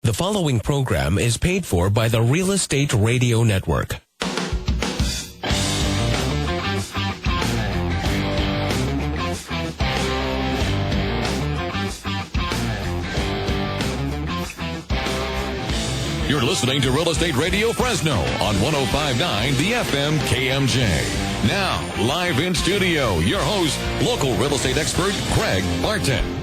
The following program is paid for by the Real Estate Radio Network. You're listening to Real Estate Radio Fresno on 105.9 The FM KMJ. Now, live in studio, your host, local real estate expert, Craig Barton.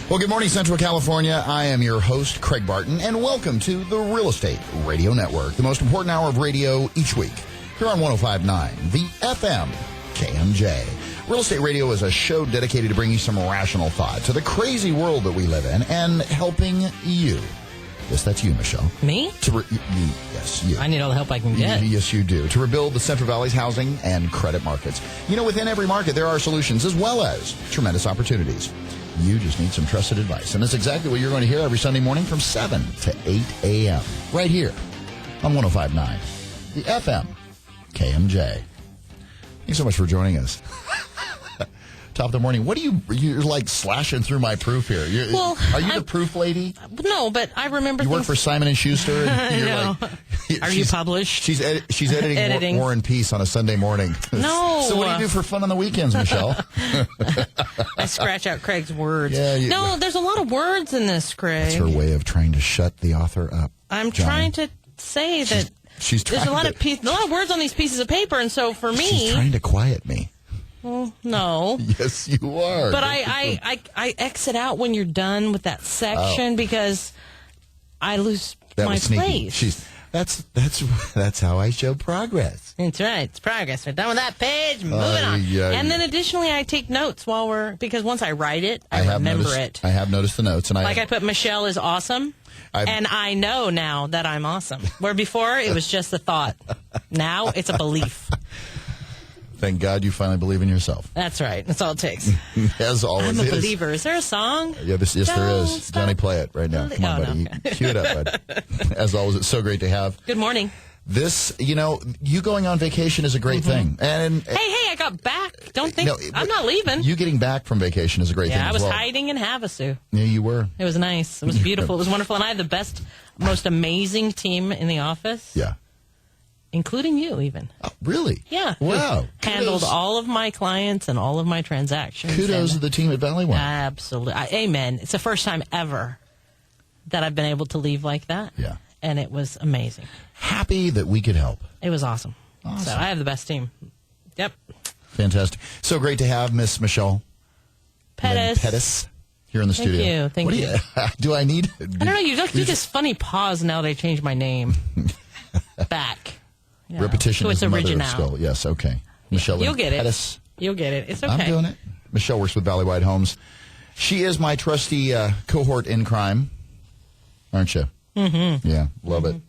Well, good morning, Central California. I am your host, Craig Barton, and welcome to the Real Estate Radio Network, the most important hour of radio each week, here on 105.9 The FM KMJ. Real Estate Radio is a show dedicated to bringing some rational thought to the crazy world that we live in and helping you. Yes, that's you, Michelle. Me? Yes, you. I need all the help I can get. Yes, you do. To rebuild the Central Valley's housing and credit markets. You know, within every market, there are solutions as well as tremendous opportunities. You just need some trusted advice. And that's exactly what you're going to hear every Sunday morning from 7 to 8 a.m. right here on 105.9, the FM KMJ. Thanks so much for joining us. Top of the morning. What you're like slashing through my proof here. Are you the proof lady? No, but I remember you work for Simon & Schuster? And you're like, are you published? She's editing War and Peace on a Sunday morning. No. So what do you do for fun on the weekends, Michelle? I scratch out Craig's words. Yeah, there's a lot of words in this, Craig. That's her way of trying to shut the author up. I'm trying to say that there's a lot of words on these pieces of paper, and so for me... She's trying to quiet me. Well, no. Yes, you are. But I exit out when you're done with that section because I lose my place. That's how I show progress. That's right. It's progress. We're done with that page. Moving on. And then additionally, I take notes because once I write it, I remember it. I have noticed the notes, and I put Michelle is awesome. And I know now that I'm awesome. Where before it was just a thought. Now it's a belief. Thank God you finally believe in yourself. That's right. That's all it takes. As always. I'm a believer. Is there a song? Yeah, yes, there is. Johnny, play it right now. Come on, buddy. No. Cue it up, bud. As always, it's so great to have. Good morning. This, you going on vacation is a great thing. And Hey, I got back. Don't think I'm not leaving. You getting back from vacation is a great thing as well. Yeah, I was hiding in Havasu. Yeah, you were. It was nice. It was beautiful. It was wonderful. And I had the best, most amazing team in the office. Yeah. Including you, even. Oh, really? Yeah. Wow. Handled all of my clients and all of my transactions. Kudos to the team at Valley One. Absolutely. Amen. It's the first time ever that I've been able to leave like that. Yeah. And it was amazing. Happy that we could help. It was awesome. So I have the best team. Yep. Fantastic. So great to have Miss Michelle Pettis here in the studio. Thank you. Do I need? I don't know. You do this funny pause now they changed my name back. Repetition is the mother of skill. Yes, okay. Michelle Pettis. You'll get it. It's okay. I'm doing it. Michelle works with Valleywide Homes. She is my trusty cohort in crime, aren't you? Mm-hmm. Yeah, love it.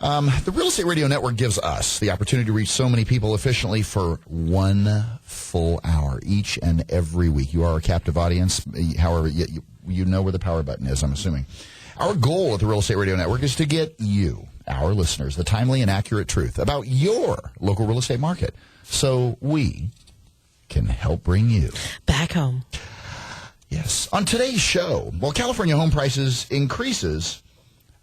The Real Estate Radio Network gives us the opportunity to reach so many people efficiently for 1 full hour each and every week. You are a captive audience. However, you know where the power button is, I'm assuming. Our goal at the Real Estate Radio Network is to get you, our listeners, the timely and accurate truth about your local real estate market so we can help bring you back home. Yes. On today's show, while California home prices increases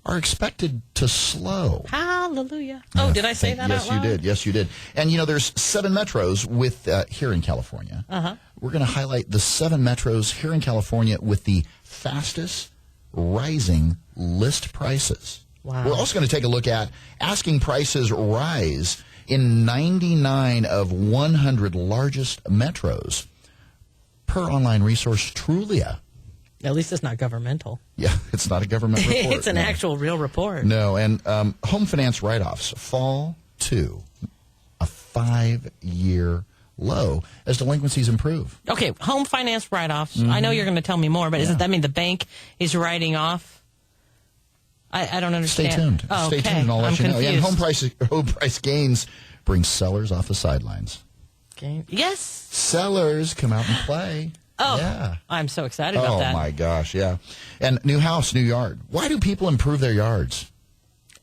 are expected to slow. Hallelujah. Oh, did I say that out loud? Yes, you did. And, there's 7 metros with here in California. Uh-huh. We're going to highlight the 7 metros here in California with the fastest rising list prices. Wow. We're also going to take a look at asking prices rise in 99 of 100 largest metros per online resource Trulia. At least it's not governmental. Yeah, it's not a government report. It's an actual real report. No, and home finance write-offs fall to a 5-year low as delinquencies improve. Okay, home finance write-offs. Mm-hmm. I know you're going to tell me more, but doesn't that mean the bank is writing off? I don't understand. Stay tuned. Oh, Stay tuned and I'll let you confused. know. And home price gains bring sellers off the sidelines. Yes. Sellers come out and play. Oh, yeah. I'm so excited about that. Oh, my gosh, yeah. And new house, new yard. Why do people improve their yards?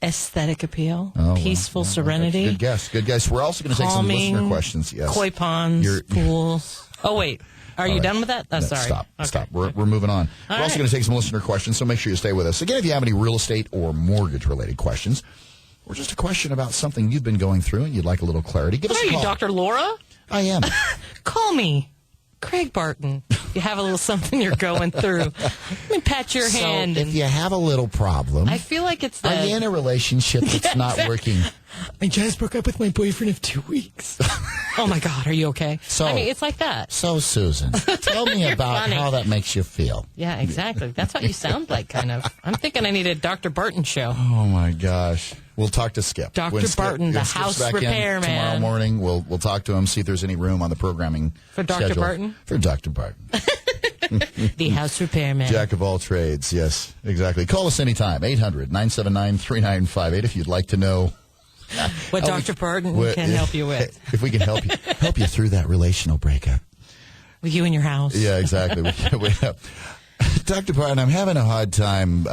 Aesthetic appeal, Oh, peaceful well, serenity. Good guess. Good guess. We're also going to take some listener questions. Yes. Koi ponds, pools. Oh, wait. Are you done with that? Oh, No, sorry. Stop. We're moving on. We're also going to take some listener questions, so make sure you stay with us. Again, if you have any real estate or mortgage-related questions, or just a question about something you've been going through and you'd like a little clarity, give us a call. Are you Dr. Laura? I am. Call me. Craig Barton. If you have a little something you're going through, let me pat your hand. If you have a little problem, I feel like it's are you in a relationship that's not working? I just broke up with my boyfriend of 2 weeks. Oh, my God. Are you okay? I mean, it's like that. So, Susan, tell me about funny. how that makes you feel. Yeah, exactly. That's what you sound like, kind of. I'm thinking I need a Dr. Barton show. Oh, my gosh. We'll talk to Skip. Dr. Barton, the house repairman. Tomorrow morning, we'll talk to him, see if there's any room on the programming for Dr. schedule. Barton? For Dr. Barton. The house repairman. Jack of all trades, yes, exactly. Call us anytime, 800-979-3958 if you'd like to know what Dr. Barton can help you with. If we can help you through that relational breakup. With you and your house. Yeah, exactly. Dr. Barton, I'm having a hard time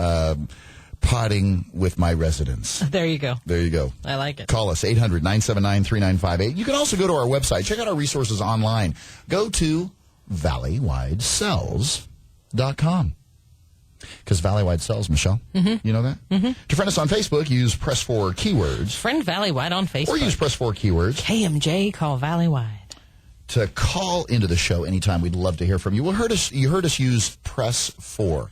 potting with my residents. There you go. There you go. I like it. Call us, 800-979-3958. You can also go to our website. Check out our resources online. Go to ValleyWideSells.com. Because Valleywide sells, Michelle. Mm-hmm. You know that? Mm-hmm. To friend us on Facebook, use Press 4 keywords. Friend Valleywide on Facebook. Or use Press 4 keywords. KMJ, call Valleywide. To call into the show anytime. We'd love to hear from you. You heard us use Press 4.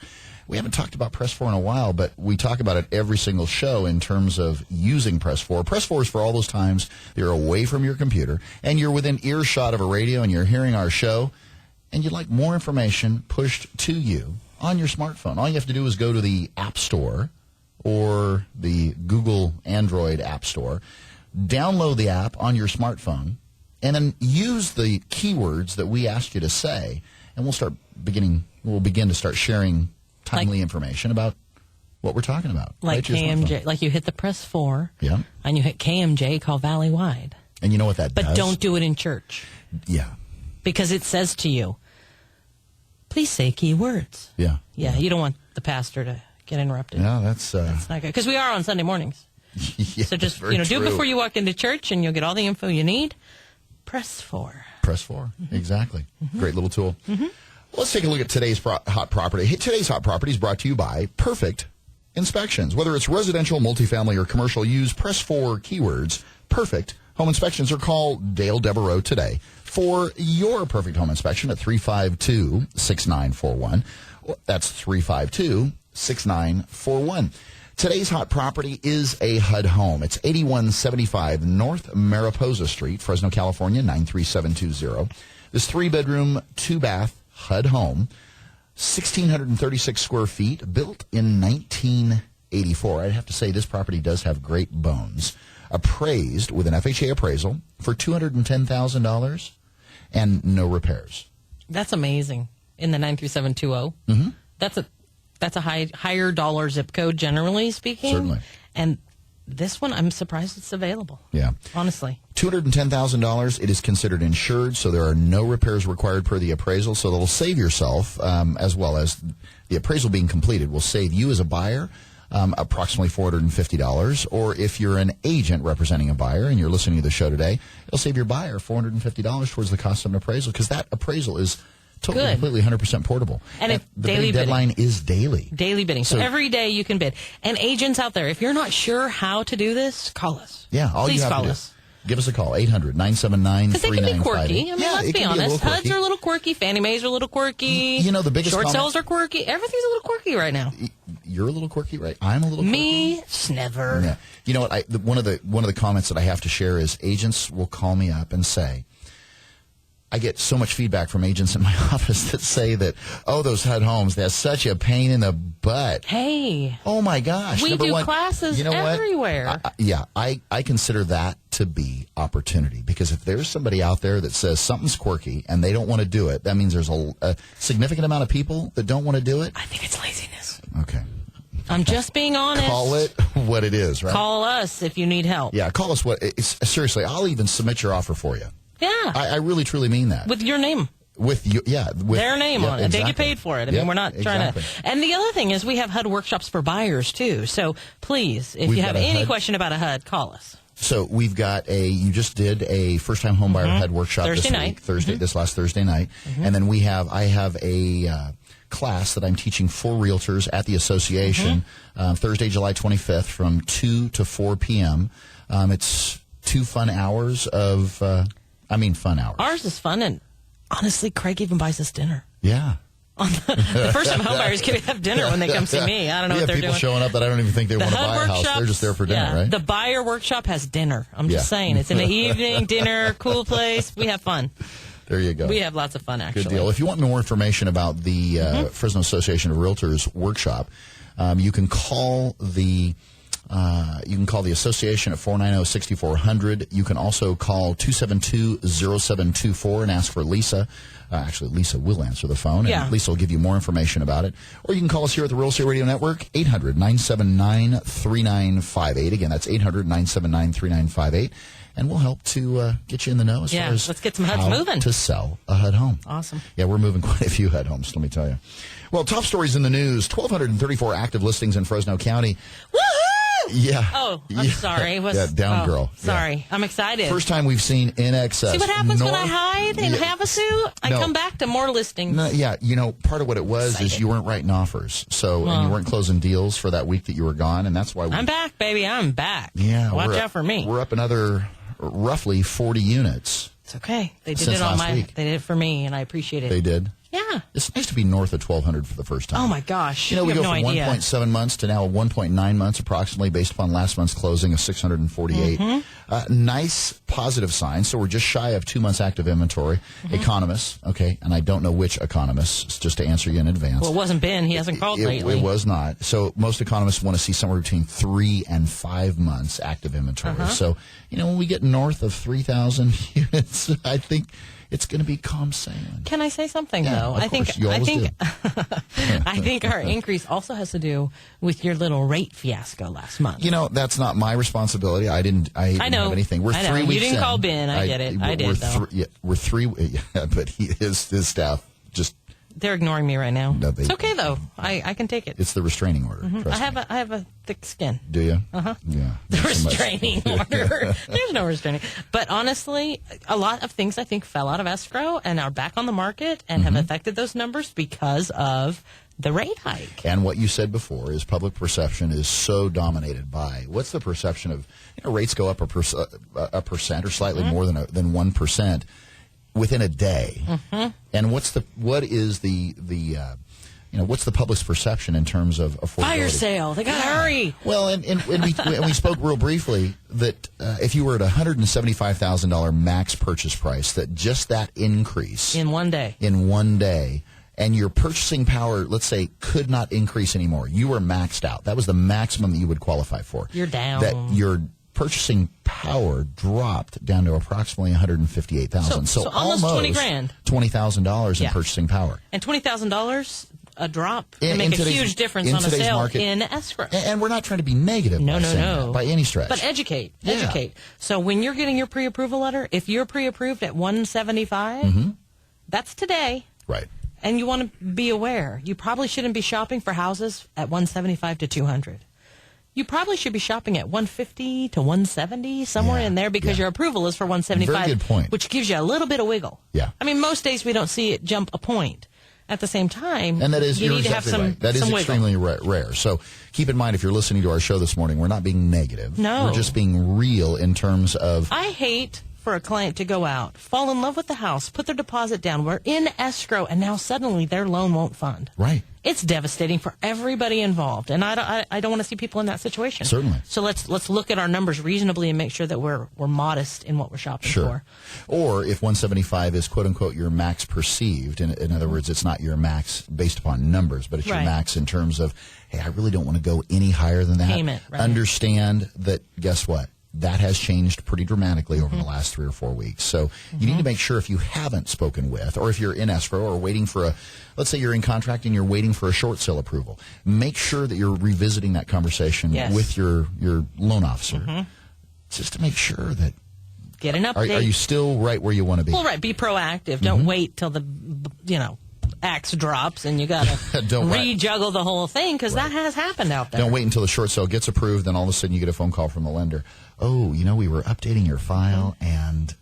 We haven't talked about Press 4 in a while, but we talk about it every single show in terms of using Press 4. Press 4 is for all those times you're away from your computer and you're within earshot of a radio and you're hearing our show and you'd like more information pushed to you on your smartphone. All you have to do is go to the App Store or the Google Android App Store, download the app on your smartphone, and then use the keywords that we asked you to say, and we'll begin to start sharing timely information about what we're talking about. Like KMJ, like you hit the Press 4, yeah, and you hit KMJ, call Valleywide. And you know what that does? But don't do it in church. Yeah. Because it says to you, please say key words. Yeah. Yeah, you don't want the pastor to get interrupted. Yeah, that's not good. Because we are on Sunday mornings. Yeah, so just, do it before you walk into church and you'll get all the info you need. Press 4. Press 4, exactly. Great little tool. Let's take a look at today's hot property. Today's hot property is brought to you by Perfect Inspections. Whether it's residential, multifamily, or commercial, use Press 4 keywords, Perfect Home Inspections, or call Dale Devereaux today for your perfect home inspection at 352-6941. That's 352-6941. Today's hot property is a HUD home. It's 8175 North Mariposa Street, Fresno, California, 93720. This 3-bedroom, 2-bath HUD home, 1,636 square feet, built in 1984. I'd have to say this property does have great bones. Appraised with an FHA appraisal for $210,000 and no repairs. That's amazing. In the 93720. Mm-hmm. That's a higher dollar zip code, generally speaking. Certainly. And this one, I'm surprised it's available. Yeah. Honestly. $210,000. It is considered insured, so there are no repairs required per the appraisal. So that'll save yourself, as well as the appraisal being completed, will save you as a buyer approximately $450. Or if you're an agent representing a buyer and you're listening to the show today, it'll save your buyer $450 towards the cost of an appraisal, because that appraisal is totally, completely 100% portable. And the daily deadline is daily. Daily bidding. So every day you can bid. And agents out there, if you're not sure how to do this, call us. Yeah, Please you have call to do. us. Give us a call, 800-979-3958. Because they can be quirky. I mean, let's be honest. HUDs are a little quirky. Fannie Mae's are a little quirky. You know, the biggest short sales are quirky. Everything's a little quirky right now. You're a little quirky, right? I'm a little quirky. Me, never. Yeah. You know what? One of the comments that I have to share is agents will call me up and say, I get so much feedback from agents in my office that say that, those HUD homes, they're such a pain in the butt. Hey. Oh, my gosh. We do classes everywhere. I consider that to be opportunity, because if there's somebody out there that says something's quirky and they don't want to do it, that means there's a significant amount of people that don't want to do it. I think it's laziness. Okay. I'm just being honest. Call it what it is, right? Call us if you need help. Yeah, call us seriously, I'll even submit your offer for you. Yeah. I really, truly mean that. With your name. With their name on it. Exactly. They get paid for it. I mean, we're not trying to. And the other thing is we have HUD workshops for buyers, too. So please, if you have any question about a HUD, call us. So we've got you just did a first-time homebuyer HUD workshop Thursday night. This last Thursday night. And then I have a class that I'm teaching for realtors at the association Thursday, July 25th from 2 to 4 p.m. It's 2 fun hours of, fun hours. Ours is fun, and honestly, Craig even buys us dinner. Yeah. The first-time homebuyers can have dinner when they come see me. I don't know what they're doing. People showing up that I don't even think they want to buy a house. They're just there for dinner, right? The buyer workshop has dinner. I'm just saying. It's in the evening, dinner, cool place. We have fun. There you go. We have lots of fun, actually. Good deal. If you want more information about the Fresno Association of Realtors workshop, you can call the association at 490-6400. You can also call 272-0724 and ask for Lisa. Actually, Lisa will answer the phone, and Lisa will give you more information about it. Or you can call us here at the Real Estate Radio Network, 800-979-3958. Again, that's 800-979-3958. And we'll help to get you in the know as far as let's get some HUDs moving to sell a HUD home. Awesome. Yeah, we're moving quite a few HUD homes, let me tell you. Well, top stories in the news, 1,234 active listings in Fresno County. Woohoo! Yeah. Oh, I'm sorry. Down girl. Sorry. Yeah. I'm excited. First time we've seen in excess. See what happens when I hide in Havasu? I come back to more listings. No, part of what it was is you weren't writing offers. And you weren't closing deals for that week that you were gone, and that's why I'm back, baby. I'm back. Yeah. Watch out for me. We're up another roughly 40 units. It's okay. They did it on They did it for me, and I appreciate it. They did? Yeah. It's nice to be north of 1,200 for the first time. Oh, my gosh. We go from 1.7 months to now 1.9 months approximately based upon last month's closing of 648. Nice positive sign. So we're just shy of 2 months active inventory. Economists, and I don't know which economists, just to answer you in advance. Well, it wasn't Ben. He hasn't called lately. It was not. So most economists want to see somewhere between 3 and 5 months active inventory. So, when we get north of 3,000 units, I think it's going to be calm sailing. Can I say something though? I think I think our increase also has to do with your little rate fiasco last month. That's not my responsibility. I didn't have anything. We're 3 weeks in. You didn't call Ben. I get it. I did though. We're 3. But his staff just. They're ignoring me right now. No, it's okay though. I can take it. It's the restraining order. I have a thick skin. Do you? Yeah. The restraining order. There's no restraining. But honestly, a lot of things I think fell out of escrow and are back on the market and have affected those numbers because of the rate hike. And what you said before is public perception is so dominated by what's the perception of rates go up a percent or slightly more than 1%. Within a day, and what's the public's perception in terms of affordability? Fire sale, they gotta hurry. Well, and we spoke real briefly that if you were at $175,000 max purchase price, that just that increase in one day, and your purchasing power, let's say, could not increase anymore. You were maxed out. That was the maximum that you would qualify for. You're down. That your purchasing power dropped down to approximately $158,000. So almost $20,000. $20,000 in purchasing power. And $20,000 a drop can make a huge difference on a sale market, in escrow. And we're not trying to be negative by any stretch. But educate. So when you're getting your pre-approval letter, if you're pre-approved at $175, that's today. Right. And you want to be aware, you probably shouldn't be shopping for houses at $175 to $200. You probably should be shopping at $150 to $170, somewhere in there, because your approval is for $175. Very good point. Which gives you a little bit of wiggle. Yeah. I mean, most days we don't see it jump a point. At the same time, and that is, you need to have some right. That is extremely rare. So keep in mind, if you're listening to our show this morning, we're not being negative. No. We're just being real in terms of... I hate for a client to go out, fall in love with the house, put their deposit down, we're in escrow, and now suddenly their loan won't fund. Right. It's devastating for everybody involved, and I don't want to see people in that situation. Certainly. So let's look at our numbers reasonably and make sure that we're modest in what we're shopping for. Or if 175 is quote unquote your max perceived, in other words, it's not your max based upon numbers, but it's your max in terms of, hey, I really don't want to go any higher than that. Payment, right. Understand that. Guess what? That has changed pretty dramatically over the last 3 or 4 weeks. So you need to make sure, if you haven't spoken with, or if you're in escrow or waiting for let's say you're in contract and you're waiting for a short sale approval, make sure that you're revisiting that conversation with your loan officer, just to make sure that, Get an update. Are you still right where you want to be? Well, right. Be proactive. Don't wait till the, axe drops and you got to rejuggle the whole thing, because that has happened out there. Don't wait until the short sale gets approved, then all of a sudden you get a phone call from the lender. Oh, we were updating your file and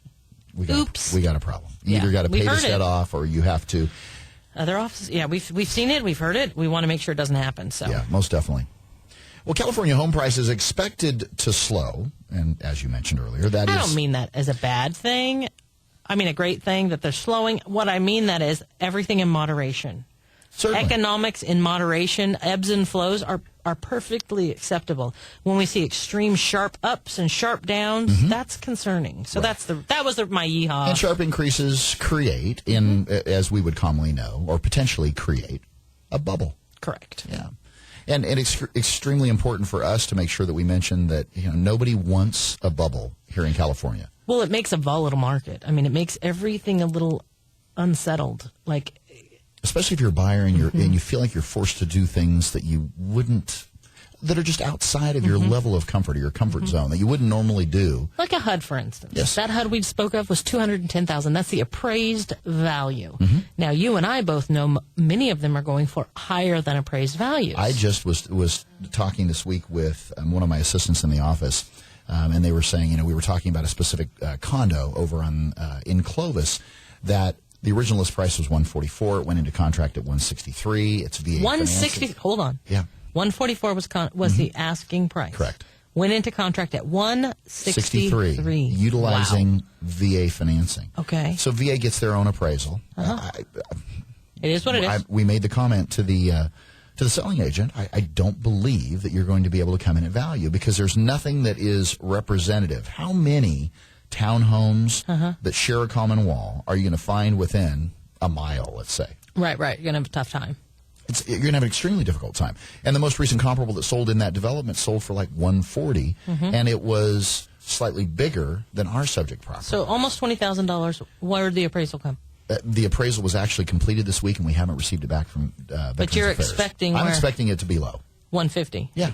we got a problem. You either got to pay this debt off, or you have to. Other offices, we've seen it, we've heard it. We want to make sure it doesn't happen. So yeah, most definitely. Well, California home prices expected to slow, and as you mentioned earlier, I don't mean that as a bad thing. I mean a great thing that they're slowing. What I mean that is everything in moderation. Certainly. Economics in moderation, ebbs and flows are perfectly acceptable. When we see extreme sharp ups and sharp downs, that's concerning. So that was my yeehaw. And sharp increases create, as we would commonly know, or potentially create, a bubble. Correct. Yeah. And it's extremely important for us to make sure that we mention that nobody wants a bubble here in California. Well, it makes a volatile market. I mean, it makes everything a little unsettled. Especially if you're a buyer and and you feel like you're forced to do things that you wouldn't, that are just outside of your level of comfort or your comfort zone that you wouldn't normally do. Like a HUD, for instance. Yes. That HUD we spoke of was $210,000. That's the appraised value. Now, you and I both know many of them are going for higher than appraised values. I just was talking this week with one of my assistants in the office, and they were saying, we were talking about a specific condo over in Clovis that the original list price was $144. It went into contract at $163. It's VA 160. financing. Hold on. Yeah. 144 was the asking price. Correct. Went into contract at 163. Utilizing VA financing. Okay. So VA gets their own appraisal. It is what it is. We made the comment to the selling agent. I don't believe that you're going to be able to come in at value because there's nothing that is representative. How many townhomes that share a common wall are you going to find within a mile, let's say? Right. You're going to have a tough time. You're going to have an extremely difficult time. And the most recent comparable that sold in that development sold for like $140, and it was slightly bigger than our subject property. So almost $20,000. Where did the appraisal come? The appraisal was actually completed this week, and we haven't received it back from Veterans But you're Affairs. expecting I'm expecting it to be low. 150. Yeah.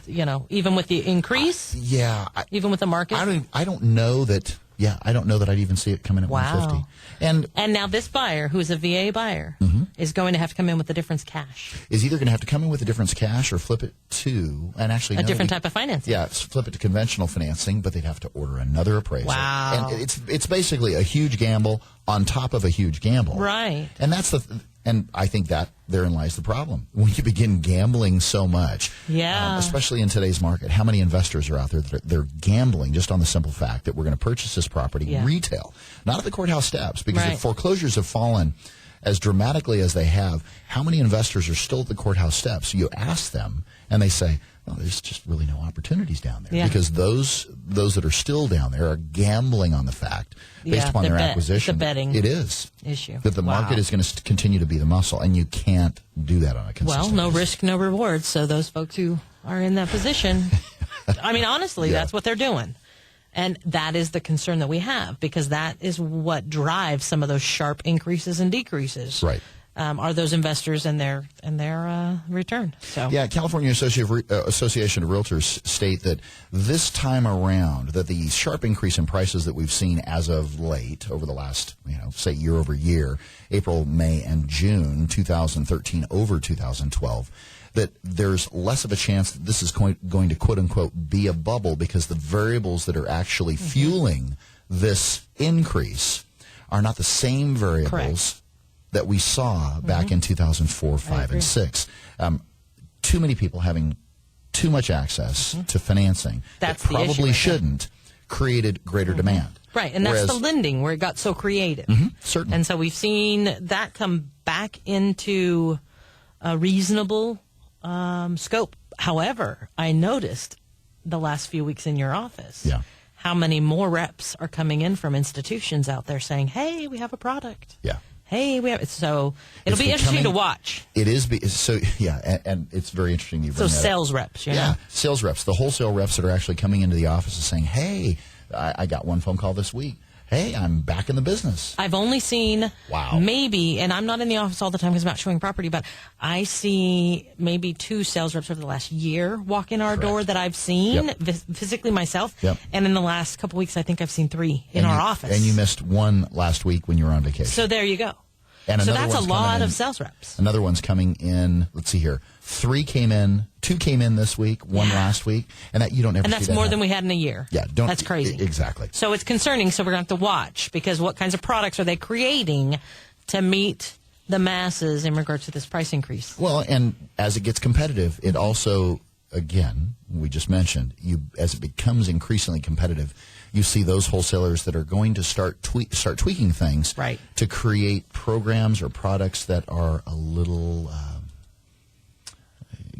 Even with the increase? Even with the market? I don't know that. Yeah, I don't know that I'd even see it come in at 150. And now this buyer, who is a VA buyer, is going to have to come in with the difference cash. Is either going to have to come in with the difference cash or flip it to, and actually a different type of financing. Yeah, flip it to conventional financing, but they'd have to order another appraisal. Wow. And it's basically a huge gamble on top of a huge gamble. Right. And and I think that therein lies the problem. When you begin gambling so much, especially in today's market, how many investors are out there that they're gambling just on the simple fact that we're going to purchase this property retail, not at the courthouse steps, because if foreclosures have fallen as dramatically as they have, how many investors are still at the courthouse steps? You ask them, and they say, well, there's just really no opportunities down there because those that are still down there are gambling on the fact based upon their acquisition. The betting issue that the market is going to continue to be the muscle, and you can't do that on a consistent basis. No risk, no reward. So those folks who are in that position, I mean, honestly, that's what they're doing. And that is the concern that we have, because that is what drives some of those sharp increases and decreases. Right. Are those investors and their return. So California Association of Realtors state that this time around, that the sharp increase in prices that we've seen as of late over the last, say year over year, April, May, and June 2013 over 2012, that there's less of a chance that this is going to quote-unquote be a bubble, because the variables that are actually fueling this increase are not the same variables that we saw back in 2004, 5, and 6. Too many people having too much access to financing that probably shouldn't created greater demand. Right, and that's the lending where it got so creative. Certainly. And so we've seen that come back into a reasonable scope. However, I noticed the last few weeks in your office how many more reps are coming in from institutions out there saying, hey, we have a product. Yeah. Hey, we have it. So it'll be interesting to watch. It is. And it's very interesting. You bring that sales reps. Sales reps, the wholesale reps that are actually coming into the office and saying, hey, I got one phone call this week. hey, I'm back in the business. I've only seen maybe, and I'm not in the office all the time because I'm not showing property, but I see maybe 2 sales reps over the last year walk in our door that I've seen physically myself. Yep. And in the last couple weeks, I think I've seen 3 in our office. And you missed 1 last week when you were on vacation. So there you go. And so that's a lot of sales reps. Another one's coming in. Let's see here. 3 came in. 2 came in this week. 1 last week. And that you don't ever and see that's that more happen. than we had in a year. Yeah, that's crazy. Exactly. So it's concerning. So we're going to have to watch because what kinds of products are they creating to meet the masses in regards to this price increase? Well, and as it gets competitive, it also, again, we just mentioned, as it becomes increasingly competitive, you see those wholesalers that are going to start tweaking things to create programs or products that are a little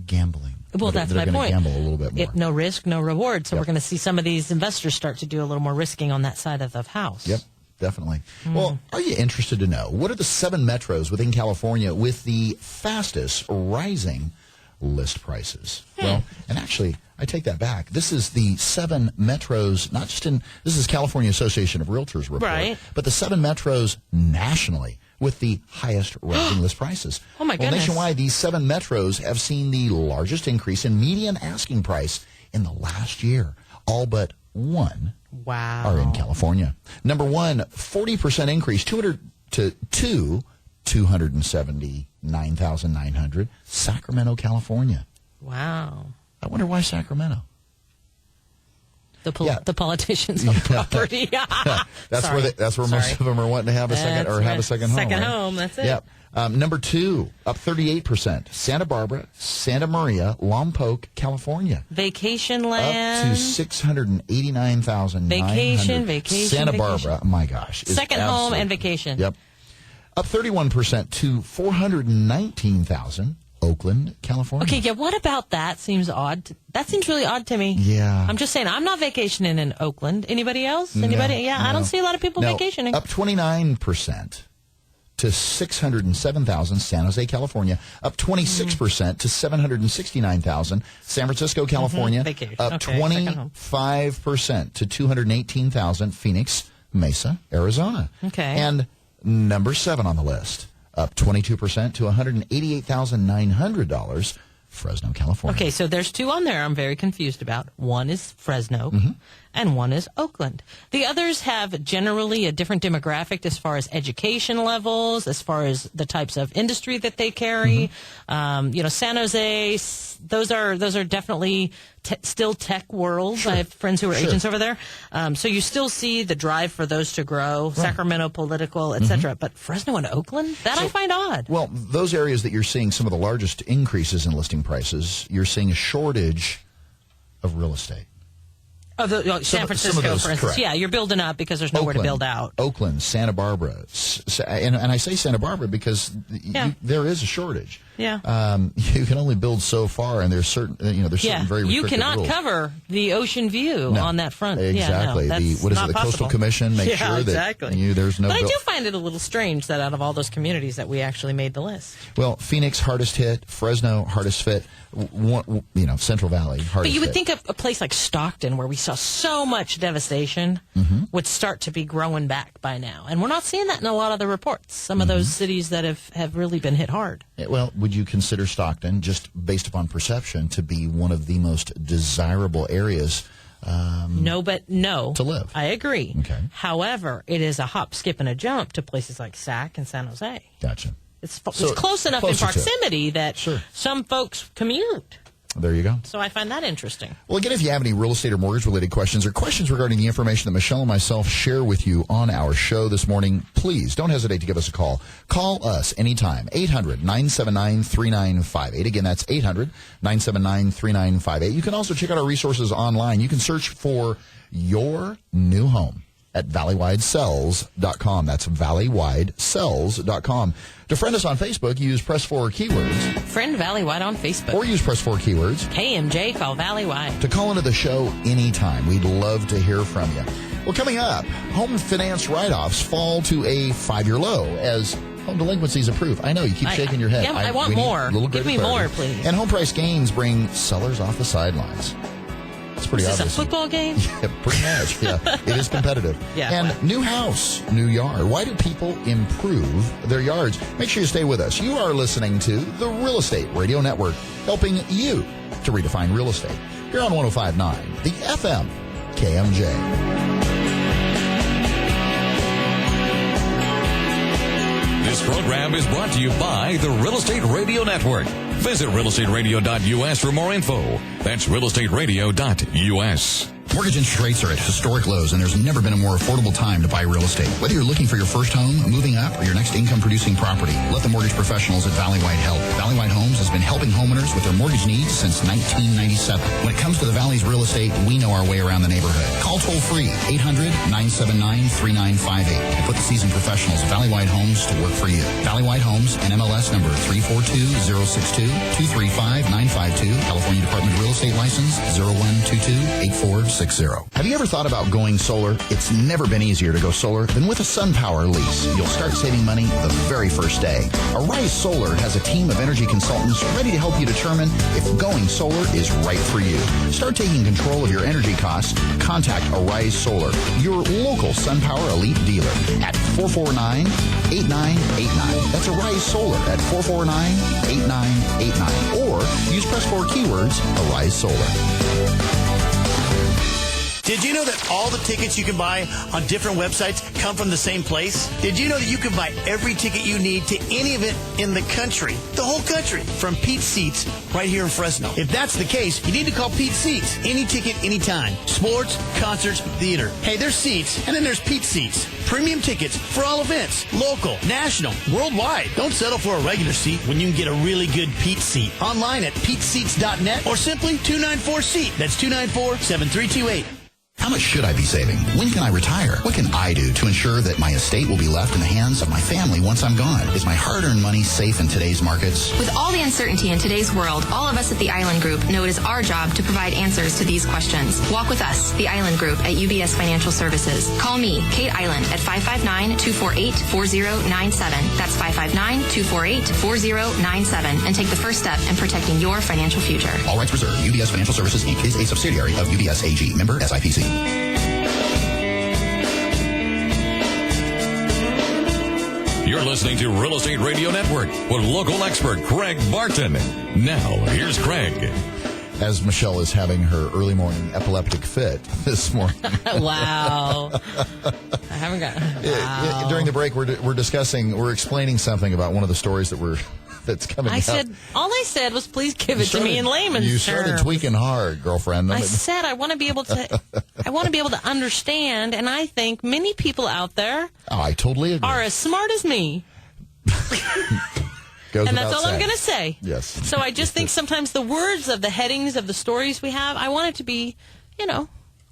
gambling. Well, that's my point. Gamble a little bit more. No risk, no reward. So we're going to see some of these investors start to do a little more risking on that side of the house. Yep, definitely. Well, are you interested to know what are the 7 metros within California with the fastest rising list prices? Well, and actually, I take that back. This is the 7 metros, not just this is California Association of Realtors report, but the 7 metros nationally with the highest rising list prices. Oh, my goodness. Well, nationwide, these 7 metros have seen the largest increase in median asking price in the last year. All but 1 are in California. Number 1, 40% increase, 279,900, Sacramento, California. Wow. I wonder why Sacramento. The politicians on property. That's where most of them are wanting to have a second have a second home. Second home, that's it. Yep. Number 2, up 38%, Santa Barbara, Santa Maria, Lompoc, California. Vacation land. Up to 689,900. Vacation. Santa Barbara, my gosh. Second home and vacation. Yep. Up 31% to 419,000. Oakland, California. Okay, what about that? Seems odd. That seems really odd to me. Yeah. I'm just saying, I'm not vacationing in Oakland. Anybody else? Anybody? No, I don't see a lot of people vacationing. Up 29% to 607,000, San Jose, California. Up 26% to 769,000, San Francisco, California. Vacation. Up 25% to 218,000, Phoenix, Mesa, Arizona. Okay. And number 7 on the list, up 22% to $188,900, Fresno, California. Okay, so there's 2 on there I'm very confused about. One is Fresno, and one is Oakland. The others have generally a different demographic as far as education levels, as far as the types of industry that they carry. San Jose, those are definitely still tech worlds. Sure. I have friends who are agents over there. So you still see the drive for those to grow, Sacramento, political, etc. But Fresno and Oakland, I find odd. Well, those areas that you're seeing some of the largest increases in listing prices, you're seeing a shortage of real estate. San Francisco, for instance. Correct. Yeah, you're building up because there's nowhere to build out. Oakland, Santa Barbara. And I say Santa Barbara because there is a shortage. Yeah. You can only build so far, and there's certain very restricted you cannot rules. cover the ocean view on that front. Exactly. Yeah, no, What is it? not The possible. Coastal Commission makes sure that there's no. But I do find it a little strange that out of all those communities that we actually made the list. Well, Phoenix hardest hit, Fresno hardest hit, Central Valley hardest hit. But you would think of a place like Stockton, where we saw so much devastation, would start to be growing back by now, and we're not seeing that in a lot of the reports. Some of those cities that have really been hit hard. Well, would you consider Stockton, just based upon perception, to be one of the most desirable areas? No. To live. I agree. Okay. However, it is a hop, skip, and a jump to places like Sac and San Jose. Gotcha. It's close enough in proximity that some folks commute. There you go. So I find that interesting. Well, again, if you have any real estate or mortgage-related questions or questions regarding the information that Michelle and myself share with you on our show this morning, please don't hesitate to give us a call. Call us anytime, 800-979-3958. Again, that's 800-979-3958. You can also check out our resources online. You can search for your new home at valleywidesells.com. That's valleywidesells.com. To friend us on Facebook, use Press 4 keywords. Friend Valley Wide on Facebook. Or use Press 4 keywords. KMJ, call Valley Wide. To call into the show anytime. We'd love to hear from you. Well, coming up, home finance write-offs fall to a 5-year low as home delinquencies improve. I know, you keep shaking your head. Yeah, I want more. Give me more, please. And home price gains bring sellers off the sidelines. It's pretty Is obvious. this a football game? Yeah, pretty much. Yeah, it is competitive. Yeah. And new house, new yard. Why do people improve their yards? Make sure you stay with us. You are listening to the Real Estate Radio Network, helping you to redefine real estate. Here on 105.9, the FM KMJ. This program is brought to you by the Real Estate Radio Network. Visit realestateradio.us for more info. That's realestateradio.us. Mortgage interest rates are at historic lows, and there's never been a more affordable time to buy real estate. Whether you're looking for your first home, moving up, or your next income-producing property, let the mortgage professionals at Valley White help. Valley White Homes has been helping homeowners with their mortgage needs since 1997. When it comes to the Valley's real estate, we know our way around the neighborhood. Call toll-free 800-979-3958 and put the seasoned professionals at Valley White Homes to work for you. Valley White Homes, NMLS number 342062, 235-952, California Department of Real Estate License 0122-8460. Have you ever thought about going solar? It's never been easier to go solar than with a SunPower lease. You'll start saving money the very first day. Arise Solar has a team of energy consultants ready to help you determine if going solar is right for you. Start taking control of your energy costs. Contact Arise Solar, your local SunPower Elite dealer, at 449-8989. That's Arise Solar at 449-8989. Or use press 4 keywords, Arise Solar. Did you know that all the tickets you can buy on different websites come from the same place? Did you know that you can buy every ticket you need to any event in the country, the whole country, from Pete's Seats right here in Fresno? If that's the case, you need to call Pete's Seats. Any ticket, anytime. Sports, concerts, theater. Hey, there's seats, and then there's Pete's Seats. Premium tickets for all events, local, national, worldwide. Don't settle for a regular seat when you can get a really good Pete's Seat. Online at peteseats.net or simply 294-SEAT. That's 294-7328. How much should I be saving? When can I retire? What can I do to ensure that my estate will be left in the hands of my family once I'm gone? Is my hard-earned money safe in today's markets? With all the uncertainty in today's world, all of us at the Island Group know it is our job to provide answers to these questions. Walk with us, the Island Group at UBS Financial Services. Call me, Kate Island, at 559-248-4097. That's 559-248-4097. And take the first step in protecting your financial future. All rights reserved. UBS Financial Services, Inc. is a subsidiary of UBS AG. Member SIPC. You're listening to Real Estate Radio Network with local expert Craig Barton. Now, here's Craig. As Michelle is having her early morning epileptic fit this morning. Wow. I haven't got... Wow. During the break, we're explaining something about one of the stories that's coming out. All I said was, please give it to me in layman's terms. You started tweaking hard, girlfriend. I said I want to be able to understand, and I think many people out there I totally agree. are as smart as me. And that's all I'm going to say. Yes. So I just think sometimes the words of the headings of the stories we have, I want it to be,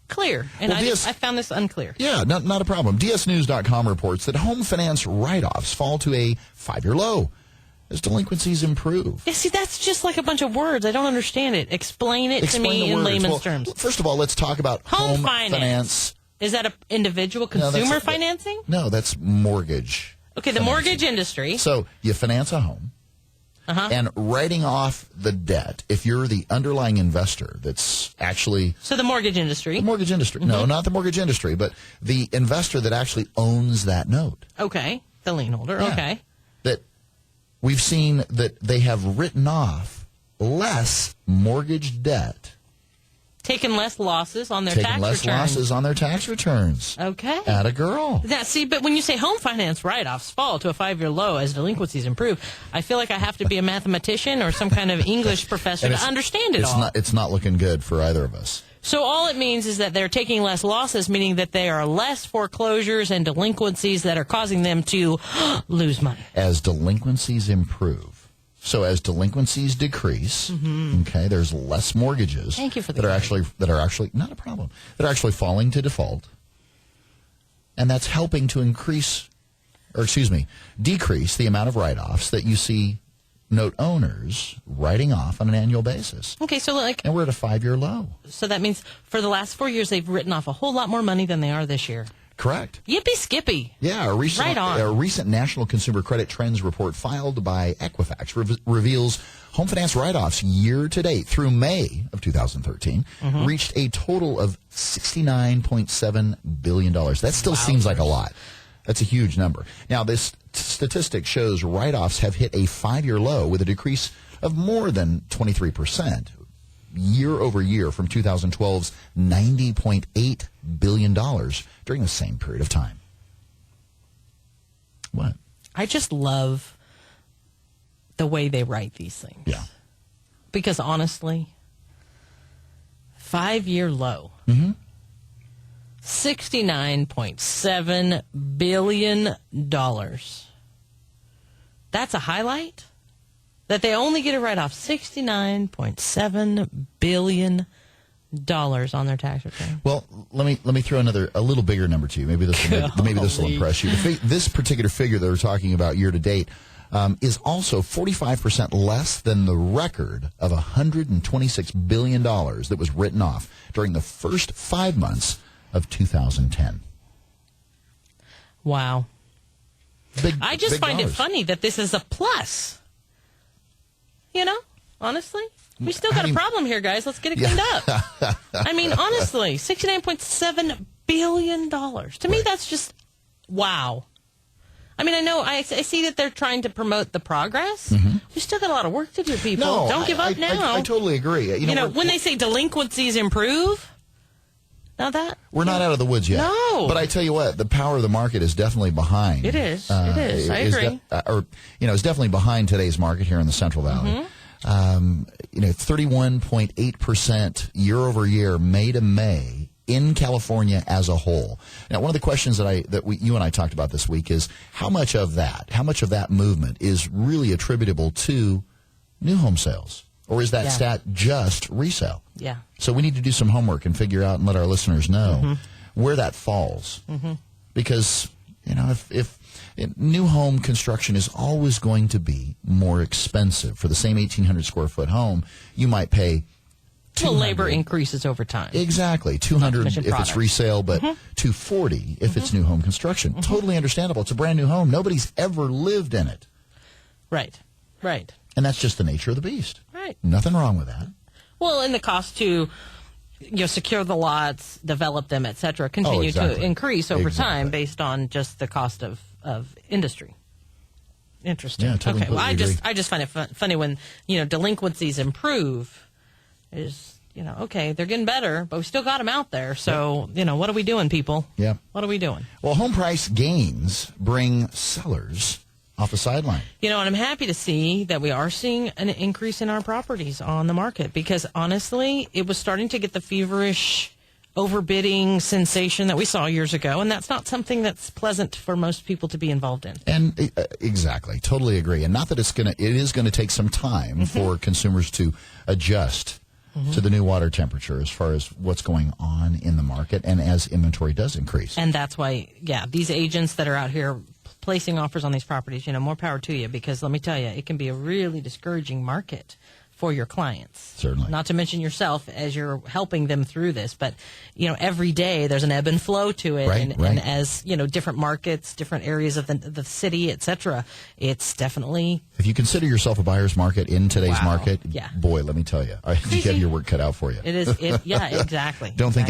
clear. And I found this unclear. Yeah, not a problem. DSNews.com reports that home finance write-offs fall to a 5-year low as delinquencies improve. Yeah, see, that's just like a bunch of words. I don't understand it. Explain it to me in layman's terms. First of all, let's talk about home finance. Is that an individual consumer financing? No, that's mortgage. Okay, the mortgage industry. So you finance a home, and writing off the debt, if you're the underlying investor that's actually... So the mortgage industry. The mortgage industry. Mm-hmm. No, not the mortgage industry, but the investor that actually owns that note. Okay, the lien holder. Yeah. Okay. That we've seen that they have written off less mortgage debt. Taking less losses on their tax returns. Taking less losses on their tax returns. Okay. Atta girl. But when you say home finance write-offs fall to a 5-year low as delinquencies improve, I feel like I have to be a mathematician or some kind of English professor to understand it all. It's not looking good for either of us. So all it means is that they're taking less losses, meaning that there are less foreclosures and delinquencies that are causing them to lose money. As delinquencies improve. So as delinquencies decrease, okay, there's less mortgages. Thank you for the that are actually not a problem. That are actually falling to default, and that's helping to decrease the amount of write-offs that you see note owners writing off on an annual basis. Okay, so and we're at a 5-year low. So that means for the last 4 years they've written off a whole lot more money than they are this year. Correct. Yippee skippy. Yeah, a recent National Consumer Credit Trends report filed by Equifax reveals home finance write-offs year to date through May of 2013 reached a total of $69.7 billion. That still seems like a lot. That's a huge number. Now, this statistic shows write-offs have hit a 5-year low with a decrease of more than 23% year over year from 2012's $90.8 billion during the same period of time. What? I just love the way they write these things. Yeah. Because honestly, 5-year low. $69.7 billion. That's a highlight? That they only get a write-off $69.7 billion on their tax return. Well, let me throw a little bigger number to you. Maybe this will impress you. This particular figure that we're talking about year to date is also 45% less than the record of $126 billion that was written off during the first 5 months of 2010. Wow. I just find it dollars. funny that this is a plus. You know, honestly, we still got a problem here, guys. Let's get it cleaned up. I mean, honestly, $69.7 billion. To me, that's just, wow. I mean, I know, I see that they're trying to promote the progress. We still got a lot of work to do, people. No, Don't give up now. I totally agree. You know, when they say delinquencies improve, now that... We're not out of the woods yet. No. But I tell you what, the power of the market is definitely behind. It is. It is. I agree. It's definitely behind today's market here in the Central Valley. 31.8% year over year, May to May, in California as a whole. Now, one of the questions you and I talked about this week is how much of that movement is really attributable to new home sales? Or is that stat just resale? Yeah. So we need to do some homework and figure out and let our listeners know where that falls. Because, if new home construction is always going to be more expensive. For the same 1,800 square foot home, you might pay $200. Well, labor increases over time. Exactly. $200 if it's resale, but $240 if it's new home construction. Totally understandable. It's a brand new home. Nobody's ever lived in it. Right. And that's just the nature of the beast. Right. Nothing wrong with that. Well, and the cost to secure the lots, develop them, et cetera, continue to increase over time based on just the cost of industry. Interesting. Yeah, totally Well, agree. I just find it funny when delinquencies improve. Is okay, they're getting better, but we still got them out there. So what are we doing, people? Yeah. What are we doing? Well, home price gains bring sellers off the sideline. And I'm happy to see that we are seeing an increase in our properties on the market because, honestly, it was starting to get the feverish overbidding sensation that we saw years ago, and that's not something that's pleasant for most people to be involved in. And exactly, totally agree. And not that it is going to take some time for consumers to adjust to the new water temperature as far as what's going on in the market and as inventory does increase. And that's why, these agents that are out here placing offers on these properties, more power to you, because let me tell you, it can be a really discouraging market for your clients. Certainly. Not to mention yourself as you're helping them through this. But, every day there's an ebb and flow to it. Right. And as, different markets, different areas of the city, et cetera, it's definitely... If you consider yourself a buyer's market in today's market, boy, let me tell you, you have your work cut out for you. It is. Exactly. Don't think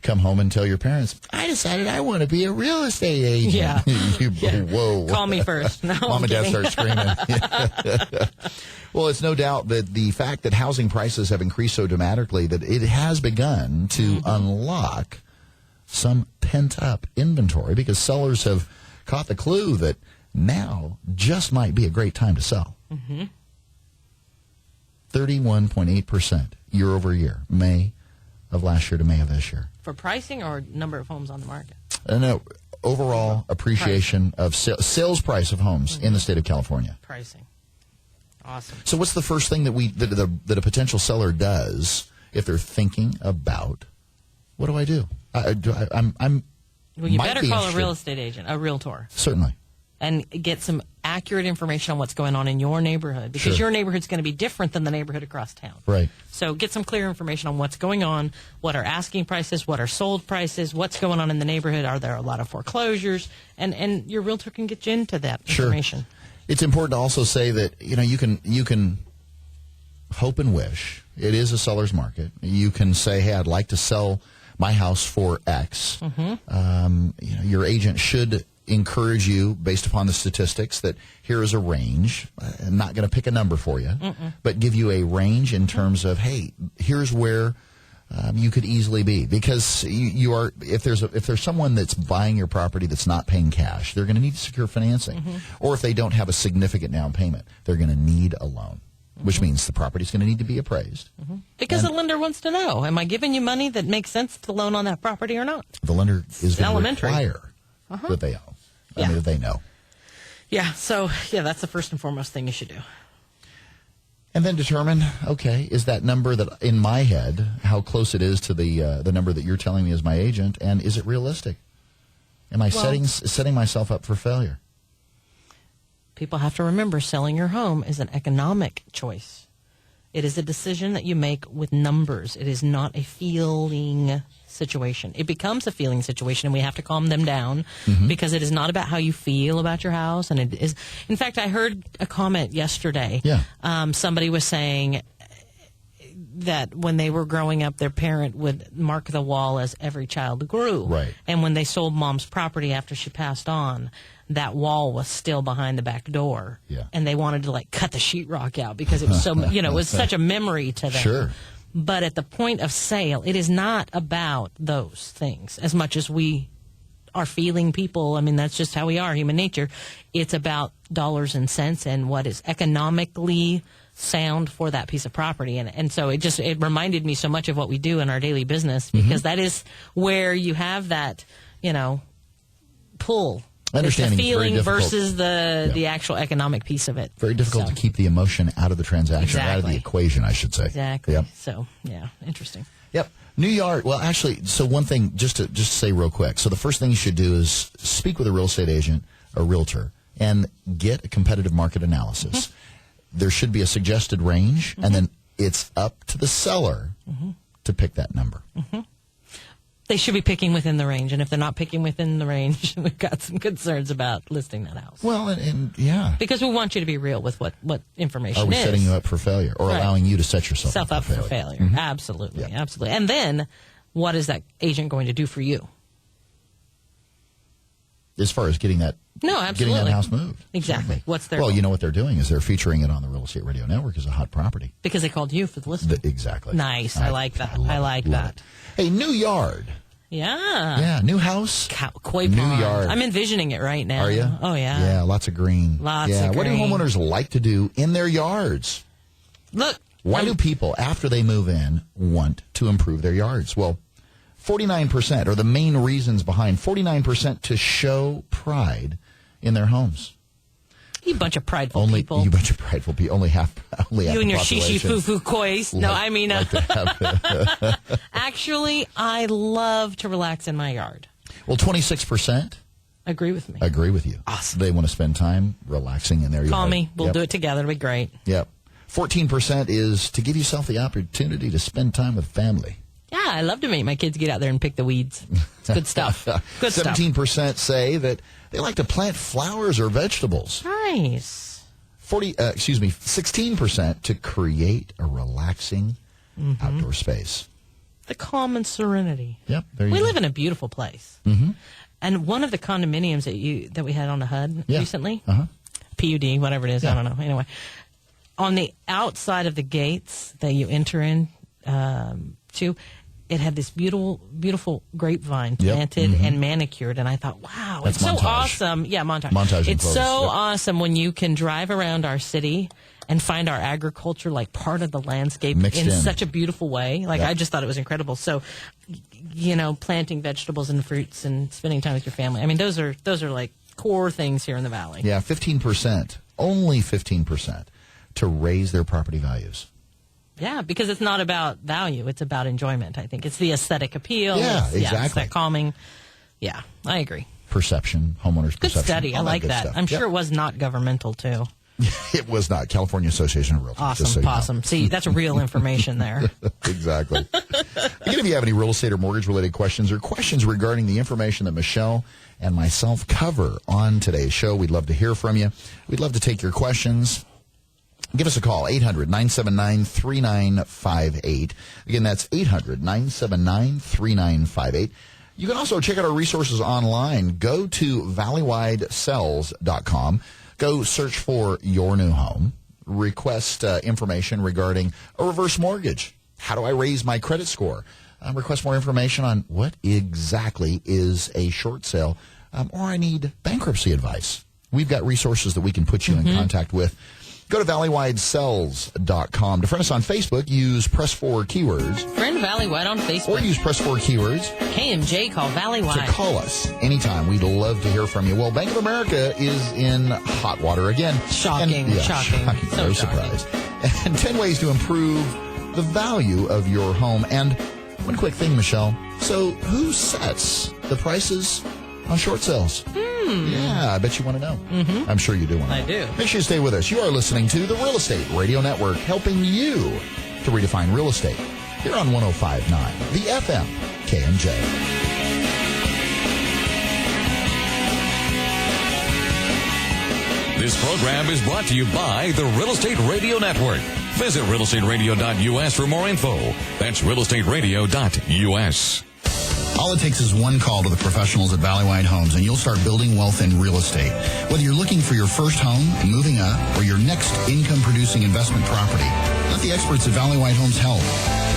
come home and tell your parents, I decided I want to be a real estate agent. Yeah. Whoa. Call me first. No, Mom and Dad kidding. start screaming. Well, it's no doubt that the fact that housing prices have increased so dramatically that it has begun to unlock some pent-up inventory because sellers have caught the clue that now just might be a great time to sell. 31.8% year over year, May of last year to May of this year. For pricing or number of homes on the market? No, overall appreciation of sales price of homes in the state of California. Pricing. Awesome. So what's the first thing that a potential seller does if they're thinking about, what do I do? Well, you better call a real estate agent, a realtor. Certainly. and get some accurate information on what's going on in your neighborhood, because your neighborhood's going to be different than the neighborhood across town. Right. So get some clear information on what's going on, what are asking prices, what are sold prices, what's going on in the neighborhood, are there a lot of foreclosures, and your realtor can get you into that information. It's important to also say that, you can hope and wish. It is a seller's market. You can say, hey, I'd like to sell my house for X. Your agent should encourage you, based upon the statistics, that here is a range. I'm not going to pick a number for you, but give you a range in terms of, hey, here's where you could easily be. Because you are, if there's someone that's buying your property that's not paying cash, they're going to need to secure financing. Or if they don't have a significant down payment, they're going to need a loan, which means the property's going to need to be appraised. Because the lender wants to know, am I giving you money that makes sense to loan on that property or not? The lender is going to require that they own. That they know. Yeah, so, that's the first and foremost thing you should do. And then determine, okay, is that number that in my head, how close it is to the number that you're telling me as my agent, and is it realistic? Am I setting myself up for failure? People have to remember, selling your home is an economic choice. It is a decision that you make with numbers. It is not a feeling situation. It becomes a feeling situation, and we have to calm them down because it is not about how you feel about your house. And it is, in fact, I heard a comment yesterday. Somebody was saying that when they were growing up, their parent would mark the wall as every child grew. Right. And when they sold mom's property after she passed on, that wall was still behind the back door. And they wanted to cut the sheetrock out because it was so, it was such a memory to them. But at the point of sale, it is not about those things as much as we are feeling people. I mean, that's just how we are, human nature. It's about dollars and cents and what is economically sound for that piece of property. And so it reminded me so much of what we do in our daily business, because that is where you have that, pull. Understanding the feeling is very versus the actual economic piece of it. Very difficult to keep the emotion out of the transaction, out of the equation, I should say. Exactly. So, interesting. New yard. Well, actually, so one thing, just to say real quick. So the first thing you should do is speak with a real estate agent, a realtor, and get a competitive market analysis. There should be a suggested range, and then it's up to the seller to pick that number. They should be picking within the range, and if they're not picking within the range, we've got some concerns about listing that house. Well, and because we want you to be real with what information is. Are we setting you up for failure, or allowing you to set yourself up for failure? Absolutely, absolutely. And then, what is that agent going to do for you? As far as getting that house moved. Exactly. Certainly. What's their Well, goal? you know what they're doing is they're featuring it on the Real Estate Radio Network as a hot property. Because they called you for the listing. Exactly. Nice. I like that. I like that. Hey, new yard. Yeah. New house. Koi pond. New yard. I'm envisioning it right now. Are you? Oh, yeah. Yeah, lots of green. Lots of green. What do homeowners like to do in their yards? Look. Why do people, after they move in, want to improve their yards? Well, 49% are the main reasons behind 49% to show pride in their homes. You bunch of prideful people. You bunch of prideful people. Only half you and your shishi population foo-foo kois. No, I mean... Actually, I love to relax in my yard. Well, 26% agree with me. Agree with you. Awesome. They want to spend time relaxing in their yard. Call me. We'll do it together. It'll be great. 14% is to give yourself the opportunity to spend time with family. Yeah, I love to make my kids get out there and pick the weeds. It's good stuff. Good 17% say that they like to plant flowers or vegetables. Nice. 16% to create a relaxing outdoor space. The calm and serenity. There you we go. live in a beautiful place. And one of the condominiums that we had on the HUD recently, PUD, whatever it is, I don't know. Anyway, on the outside of the gates that you enter in to, it had this beautiful grapevine planted and manicured, and I thought, wow, That's it's so montage. awesome. Yeah, montage. Montage It's and so photos. awesome when you can drive around our city and find our agriculture like part of the landscape Mixed in. such a beautiful way. Like, I just thought it was incredible. So, planting vegetables and fruits and spending time with your family. I mean, those are like core things here in the Valley. 15%, only 15%, to raise their property values. Yeah, because it's not about value. It's about enjoyment, I think. It's the aesthetic appeal. Yeah, It's exactly. that calming. Yeah, I agree. perception, homeowners' Good perception. study. I like that. Stuff. I'm sure it was not governmental, too. It was not. California Association of Realtors. Awesome. See, that's real information there. Exactly. Again, if you have any real estate or mortgage-related questions or questions regarding the information that Michelle and myself cover on today's show, we'd love to hear from you. We'd love to take your questions. Give us a call, 800-979-3958. Again, that's 800-979-3958. You can also check out our resources online. Go to valleywidesells.com. Go search for your new home. Request information regarding a reverse mortgage. How do I raise my credit score? Request more information on what exactly is a short sale, or I need bankruptcy advice. We've got resources that we can put you in contact with. Go to valleywidesells.com. To friend us on Facebook, use Press 4 keywords. Friend Valleywide on Facebook. Or use Press 4 keywords. KMJ, call Valleywide. To call us anytime. We'd love to hear from you. Well, Bank of America is in hot water again. Shocking. Shocking. So No shocking. surprise. And 10 ways to improve the value of your home. And one quick thing, Michelle. So who sets the prices on short sales? Yeah, I bet you want to know. I'm sure you do want to know. I do. Make sure you stay with us. You are listening to the Real Estate Radio Network, helping you to redefine real estate here on 105.9, the FM KMJ. This program is brought to you by the Real Estate Radio Network. Visit realestateradio.us for more info. That's realestateradio.us. All it takes is one call to the professionals at Valleywide Homes, and you'll start building wealth in real estate. Whether you're looking for your first home, moving up, or your next income-producing investment property, let the experts at Valleywide Homes help.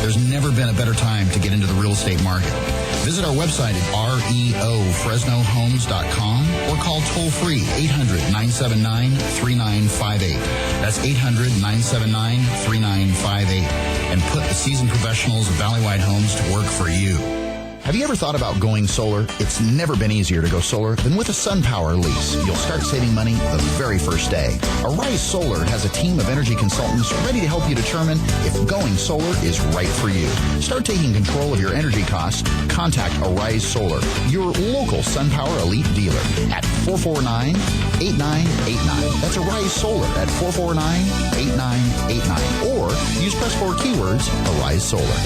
There's never been a better time to get into the real estate market. Visit our website at reofresnohomes.com or call toll-free 800-979-3958. That's 800-979-3958. And put the seasoned professionals of Valleywide Homes to work for you. Have you ever thought about going solar? It's never been easier to go solar than with a SunPower lease. You'll start saving money the very first day. Arise Solar has a team of energy consultants ready to help you determine if going solar is right for you. Start taking control of your energy costs. Contact Arise Solar, your local SunPower Elite dealer at 449-8989. That's Arise Solar at 449-8989. Or use Press 4 keywords, Arise Solar.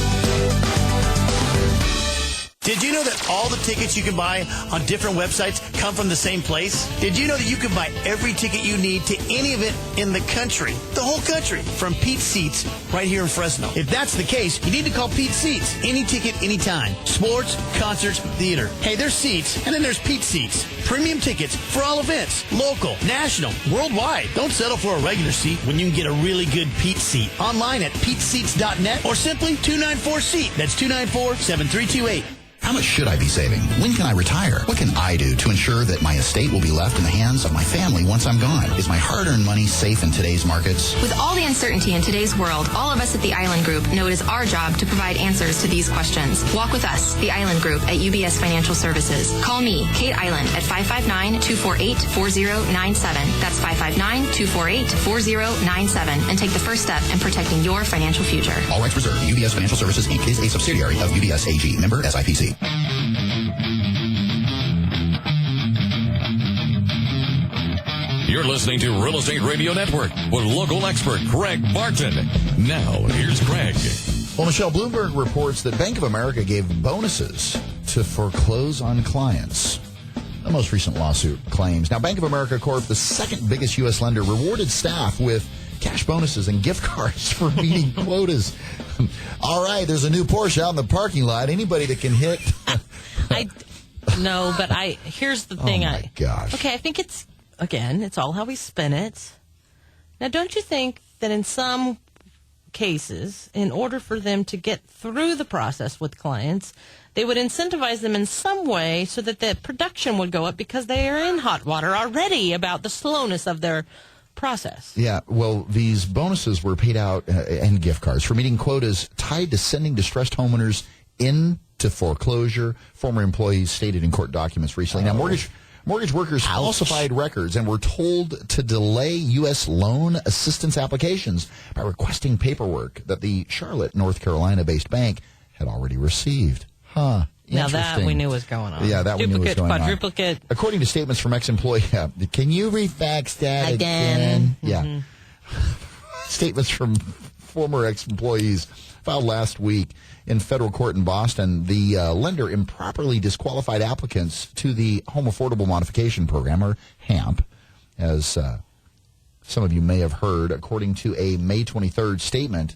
Did you know that all the tickets you can buy on different websites come from the same place? Did you know that you can buy every ticket you need to any event in the country? The whole country, from Pete's Seats right here in Fresno. If that's the case, you need to call Pete's Seats. Any ticket, anytime. Sports, concerts, theater. Hey, there's seats, and then there's Pete's Seats. Premium tickets for all events. Local, national, worldwide. Don't settle for a regular seat when you can get a really good Pete's Seat. Online at peteseats.net or simply 294-SEAT. That's 294-7328. How much should I be saving? When can I retire? What can I do to ensure that my estate will be left in the hands of my family once I'm gone? Is my hard-earned money safe in today's markets? With all the uncertainty in today's world, all of us at the Island Group know it is our job to provide answers to these questions. Walk with us, the Island Group at UBS Financial Services. Call me, Kate Island, at 559-248-4097. That's 559-248-4097, and take the first step in protecting your financial future. All rights reserved. UBS Financial Services, Inc. is a subsidiary of UBS AG. Member SIPC. You're listening to Real Estate Radio Network with local expert Craig Barton. Now, here's Craig. Well, Michelle, Bloomberg reports that Bank of America gave bonuses to foreclose on clients. The most recent lawsuit claims. Now, Bank of America Corp., the second biggest U.S. lender, rewarded staff with cash bonuses and gift cards for meeting quotas. All right, there's a new Porsche out in the parking lot. Anybody that can hit... Here's the thing. Oh, my gosh. Okay, I think it's all how we spin it. Now, don't you think that in some cases, in order for them to get through the process with clients, they would incentivize them in some way so that the production would go up because they are in hot water already about the slowness of their process? Yeah, well, these bonuses were paid out and gift cards for meeting quotas tied to sending distressed homeowners into foreclosure, former employees stated in court documents recently. Now, mortgage workers falsified records and were told to delay U.S. loan assistance applications by requesting paperwork that the Charlotte, North Carolina-based bank had already received. Now that Interesting. we knew was going on. Yeah, that we knew was going on. Quadruplicate. According to statements from ex-employee, can you refax that again? Yeah. Statements from former ex-employees filed last week in federal court in Boston. The lender improperly disqualified applicants to the Home Affordable Modification Program, or HAMP, as some of you may have heard, according to a May 23rd statement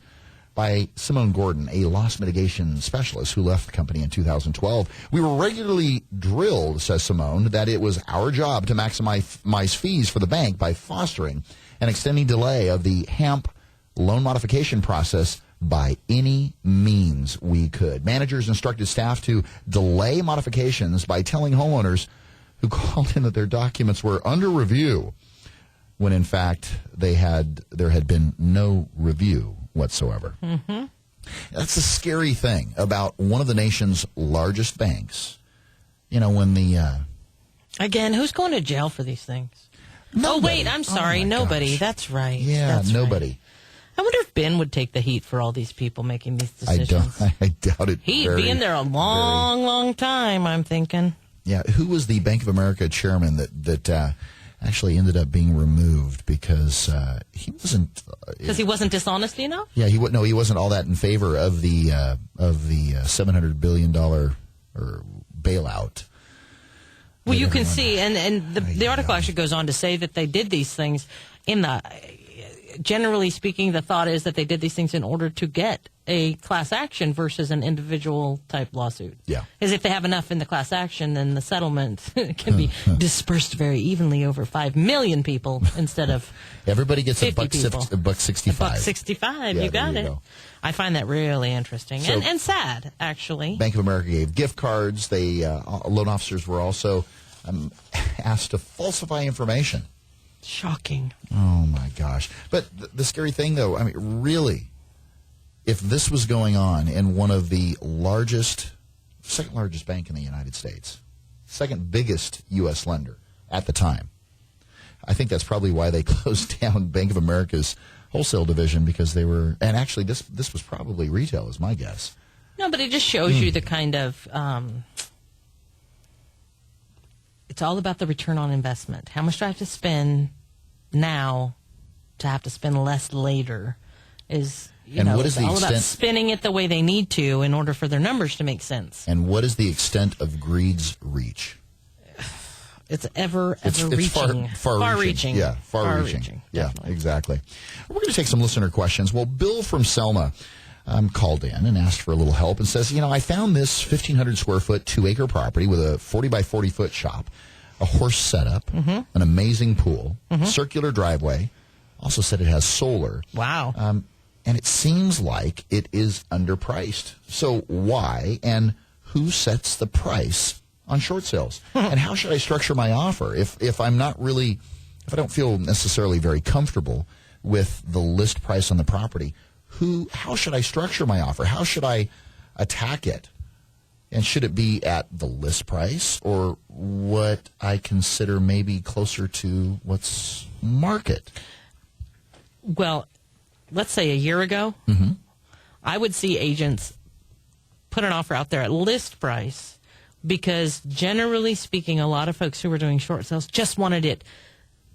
by Simone Gordon, a loss mitigation specialist who left the company in 2012. We were regularly drilled, says Simone, that it was our job to maximize fees for the bank by fostering an extending delay of the HAMP loan modification process by any means we could. Managers instructed staff to delay modifications by telling homeowners who called in that their documents were under review, when in fact there had been no review whatsoever. Mm-hmm. That's a scary thing about one of the nation's largest banks. You know, when the... Again, who's going to jail for these things? Nobody. Oh, wait, I'm sorry. Nobody. Gosh. That's right. Yeah, That's nobody. Right. I wonder if Ben would take the heat for all these people making these decisions. I doubt it. He'd be in there a long time, I'm thinking. Yeah, who was the Bank of America chairman that actually ended up being removed because he wasn't... Because he wasn't dishonest enough? Yeah, he wasn't all that in favor of the $700 billion bailout. Well, you can see, and the article actually goes on to say that they did these things generally speaking, the thought is that they did these things in order to get a class action versus an individual type lawsuit. Yeah. Because if they have enough in the class action, then the settlement can be dispersed very evenly over 5 million people instead of everybody gets a buck people. $1.65. $1.65. Yeah, you got it. Go. I find that really interesting So, and sad, actually. Bank of America gave gift cards. They loan officers were also asked to falsify information. Shocking. Oh, my gosh. But the scary thing, though, I mean, really, if this was going on in one of the second largest bank in the United States, second biggest U.S. lender at the time, I think that's probably why they closed down Bank of America's wholesale division, because they were, and actually this was probably retail, is my guess. No, but it just shows you the kind of, it's all about the return on investment. How much do I have to spend now to have to spend less later? It's all about spinning it the way they need to in order for their numbers to make sense. And what is the extent of greed's reach? It's reaching. Far reaching. Yeah, far reaching. Yeah, definitely. Exactly. We're going to take some listener questions. Well, Bill from Selma called in and asked for a little help and says, I found this 1,500 square foot, 2-acre property with a 40 by 40 foot shop, a horse setup, an amazing pool, circular driveway. Also said it has solar. Wow. And it seems like it is underpriced. So why and who sets the price on short sales? And how should I structure my offer if I don't feel necessarily very comfortable with the list price on the property? How should I structure my offer? How should I attack it? And should it be at the list price or what I consider maybe closer to what's market? Well, let's say a year ago, I would see agents put an offer out there at list price because generally speaking, a lot of folks who were doing short sales just wanted it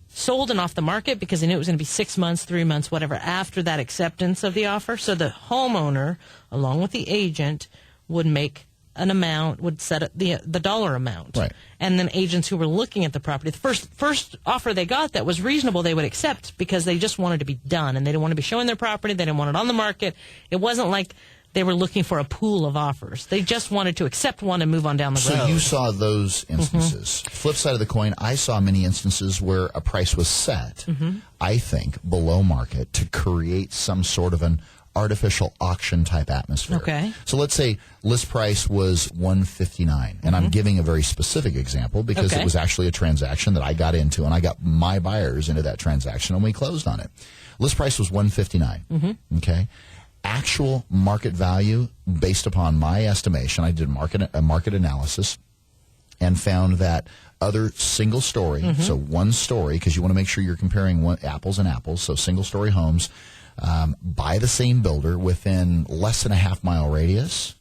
sold and off the market because they knew it was going to be 6 months, 3 months, whatever, after that acceptance of the offer. So the homeowner, along with the agent, would make an amount, would set the dollar amount. Right. And then agents who were looking at the property, the first offer they got that was reasonable, they would accept because they just wanted to be done. And they didn't want to be showing their property. They didn't want it on the market. It wasn't like they were looking for a pool of offers. They just wanted to accept one and move on down the road. So you saw those instances. Flip side of the coin, I saw many instances where a price was set, I think, below market to create some sort of an artificial auction type atmosphere. Okay. So let's say list price was $159, and I'm giving a very specific example because it was actually a transaction that I got into, and I got my buyers into that transaction, and we closed on it. List price was $159. Okay. Actual market value, based upon my estimation, I did a market analysis and found that other single story, so one story, because you want to make sure you're comparing apples and apples, so single story homes, by the same builder within less than a half-mile radius,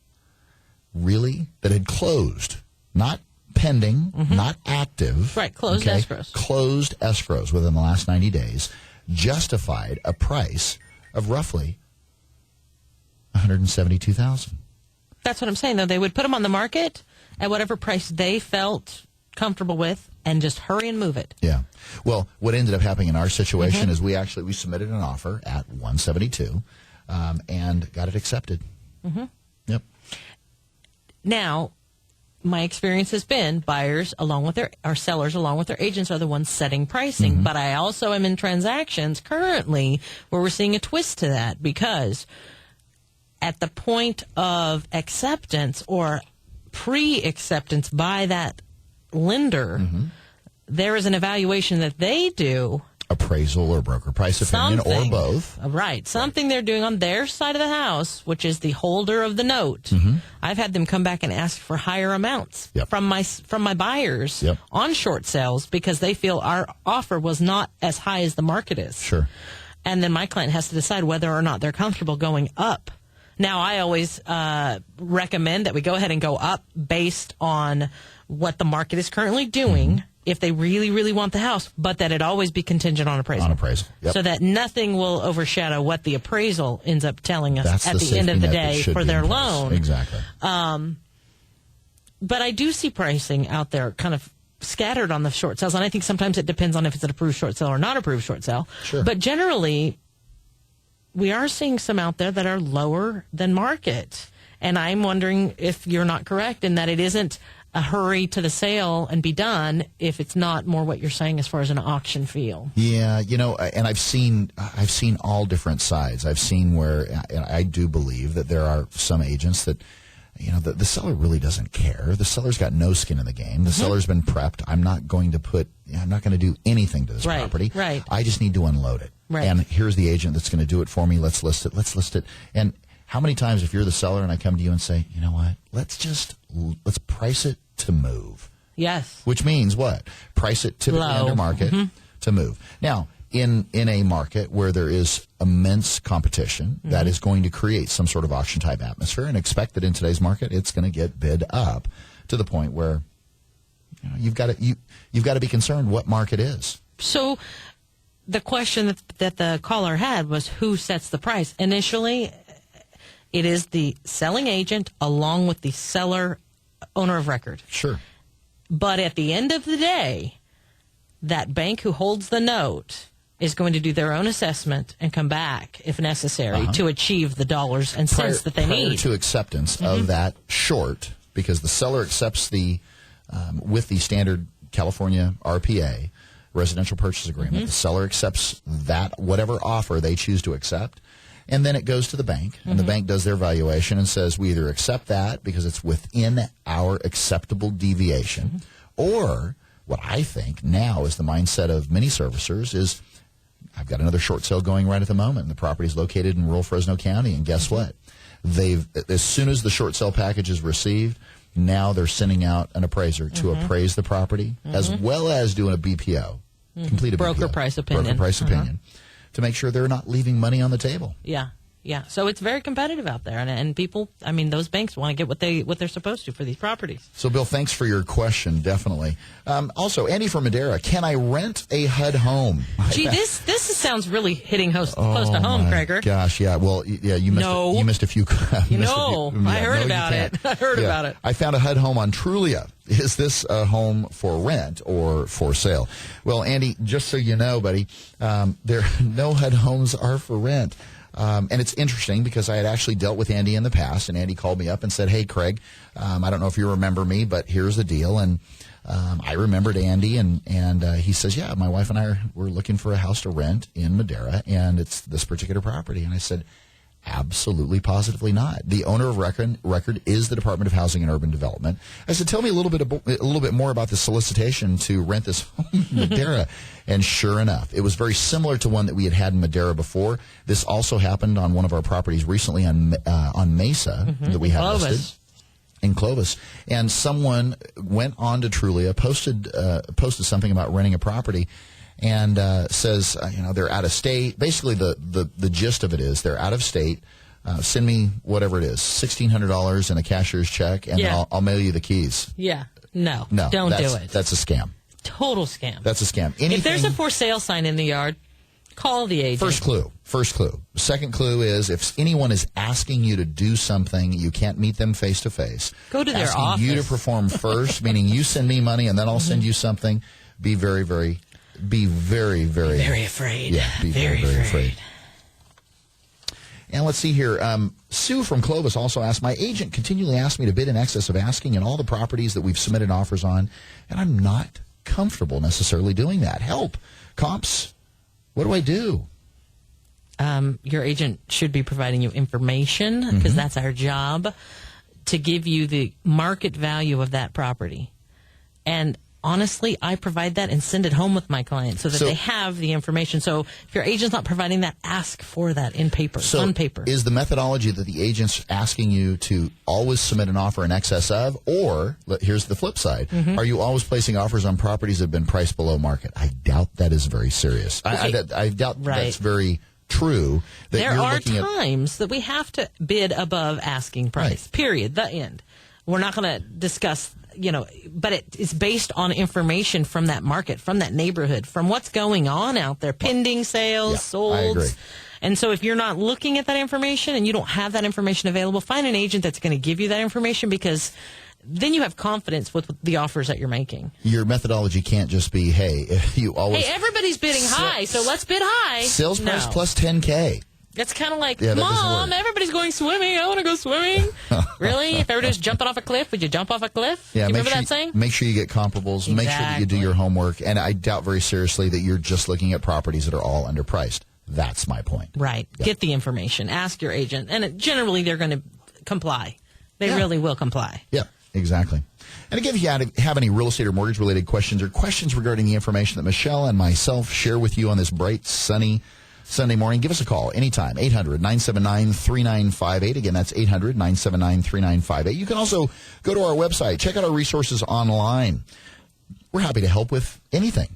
really, that had closed, not pending, not active. Right, closed escrows. Closed escrows within the last 90 days justified a price of roughly $172,000. That's what I'm saying, though. They would put them on the market at whatever price they felt comfortable with and just hurry and move it. Yeah. Well, what ended up happening in our situation is we submitted an offer at $172 and got it accepted. Yep. Now, my experience has been buyers sellers along with their agents are the ones setting pricing. But I also am in transactions currently where we're seeing a twist to that, because at the point of acceptance or pre-acceptance by that lender, there is an evaluation that they do. Appraisal or broker price opinion or both. Right. Something they're doing on their side of the house, which is the holder of the note. I've had them come back and ask for higher amounts from my buyers on short sales because they feel our offer was not as high as the market is. Sure. And then my client has to decide whether or not they're comfortable going up. Now, I always recommend that we go ahead and go up based on what the market is currently doing. If they really, really want the house, but that it always be contingent on appraisal. On appraisal, yep. So that nothing will overshadow what the appraisal ends up telling us That's at the end of the day for their loan. Exactly. But I do see pricing out there kind of scattered on the short sales, and I think sometimes it depends on if it's an approved short sale or not approved short sale. Sure. But generally, we are seeing some out there that are lower than market. And I'm wondering if you're not correct in that it isn't a hurry to the sale and be done if it's not more what you're saying as far as an auction feel. Yeah, and I've seen all different sides. I've seen where, and I do believe that there are some agents that, the seller really doesn't care. The seller's got no skin in the game. The seller's been prepped. I'm not going to do anything to this property. Right. I just need to unload it. Right. And here's the agent that's going to do it for me. Let's list it. And how many times, if you're the seller and I come to you and say, you know what, let's price it to move. Yes. Which means what? Price it typically under market to move. Now, in a market where there is immense competition, that is going to create some sort of auction type atmosphere, and expect that in today's market it's going to get bid up to the point where you've got to be concerned what market is. So the question that the caller had was who sets the price. Initially, it is the selling agent along with the seller owner of record. Sure. But at the end of the day, that bank who holds the note is going to do their own assessment and come back, if necessary, to achieve the dollars and cents that they need. Prior to acceptance of that short, because the seller accepts with the standard California RPA, residential purchase agreement, the seller accepts that, whatever offer they choose to accept, and then it goes to the bank, and the bank does their valuation and says, we either accept that because it's within our acceptable deviation, or what I think now is the mindset of many servicers is, I've got another short sale going right at the moment, and the property is located in rural Fresno County, and guess what? As soon as the short sale package is received, now they're sending out an appraiser to appraise the property, as well as doing a BPO, complete a broker BPO, price opinion. Broker price opinion, to make sure they're not leaving money on the table. Yeah. Yeah, so it's very competitive out there, and people, those banks want to get what they're supposed to for these properties. So, Bill, thanks for your question, definitely. Also, Andy from Madera, can I rent a HUD home? Gee, this sounds really hitting close to home, Krager. Gosh, yeah. Well, yeah, you missed a few. I heard about it. I found a HUD home on Trulia. Is this a home for rent or for sale? Well, Andy, just so you know, buddy, no HUD homes are for rent. And it's interesting because I had actually dealt with Andy in the past, and Andy called me up and said, hey, Craig, I don't know if you remember me, but here's the deal. And I remembered Andy, and he says, yeah, my wife and I were looking for a house to rent in Madera, and it's this particular property. And I said, absolutely, positively not. The owner of record is the Department of Housing and Urban Development. I said, tell me a little bit more about the solicitation to rent this home in Madera. And sure enough, it was very similar to one that we had in Madera before. This also happened on one of our properties recently on Mesa that we have listed in Clovis. And someone went on to Trulia, posted something about renting a property, and says, they're out of state. Basically, the gist of it is they're out of state. Send me whatever it is, $1,600 in a cashier's check, and then I'll mail you the keys. Yeah. No, don't do it. That's a scam. Total scam. That's a scam. If there's a for sale sign in the yard, call the agent. First clue. Second clue is if anyone is asking you to do something, you can't meet them face to face. Go to their office. Asking you to perform first, meaning you send me money and then I'll send you something. Be very, very afraid. Yeah, be very afraid. And let's see here. Sue from Clovis also asked, my agent continually asks me to bid in excess of asking in all the properties that we've submitted offers on, and I'm not comfortable necessarily doing that. Help. Comps, what do I do? Your agent should be providing you information, because that's our job, to give you the market value of that property. And honestly, I provide that and send it home with my clients so that they have the information. So if your agent's not providing that, ask for that in paper, on paper. Is the methodology that the agent's asking you to always submit an offer in excess of, or, here's the flip side, are you always placing offers on properties that have been priced below market? I doubt that is very serious. Okay. I doubt that's very true. That there are times that we have to bid above asking price, period, the end. We're not going to discuss, but it is based on information from that market, from that neighborhood, from what's going on out there, pending sales, sold. I agree. And so if you're not looking at that information and you don't have that information available, find an agent that's going to give you that information, because then you have confidence with the offers that you're making. Your methodology can't just be, hey, you always... Hey, everybody's bidding high, so let's bid high. Sales price plus 10K. It's kind of like, Mom, everybody's going swimming. I want to go swimming. Really? If everybody's jumping off a cliff, would you jump off a cliff? Yeah, you remember that saying? Make sure you get comparables. Exactly. Make sure that you do your homework. And I doubt very seriously that you're just looking at properties that are all underpriced. That's my point. Right. Yeah. Get the information. Ask your agent. And generally, they're going to comply. They really will comply. Yeah, exactly. And again, if you have any real estate or mortgage-related questions or questions regarding the information that Michelle and myself share with you on this bright, sunny Sunday morning, give us a call anytime, 800-979-3958. Again, that's 800-979-3958. You can also go to our website, check out our resources online. We're happy to help with anything.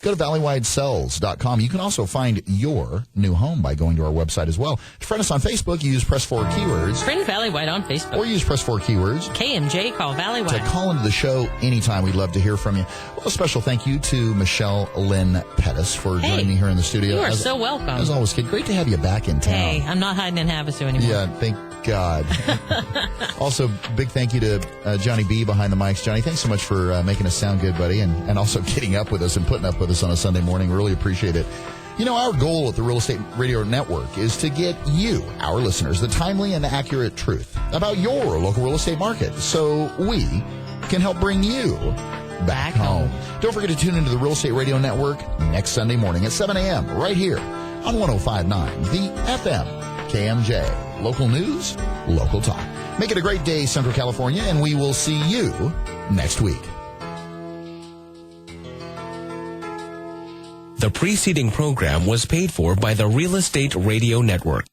Go to valleywidesells.com. You can also find your new home by going to our website as well. To friend us on Facebook, you use Press 4 Keywords. Friend Valley Wide on Facebook. Or use Press 4 Keywords. KMJ, call Valley Wide. To call into the show anytime. We'd love to hear from you. Well, a special thank you to Michelle Lynn Pettis for joining me here in the studio. You are so welcome. As always, kid, great to have you back in town. Hey, I'm not hiding in Havasu anymore. Yeah, thank God. Also, big thank you to Johnny B behind the mics. Johnny, thanks so much for making us sound good, buddy, and also getting up with us and putting up with us on a Sunday morning. Really appreciate it. Our goal at the Real Estate Radio Network is to get you, our listeners, the timely and accurate truth about your local real estate market so we can help bring you back home. Don't forget to tune into the Real Estate Radio Network next Sunday morning at 7 a.m. right here on 105.9, the FM KMJ. Local news, local talk. Make it a great day, Central California, and we will see you next week. The preceding program was paid for by the Real Estate Radio Network.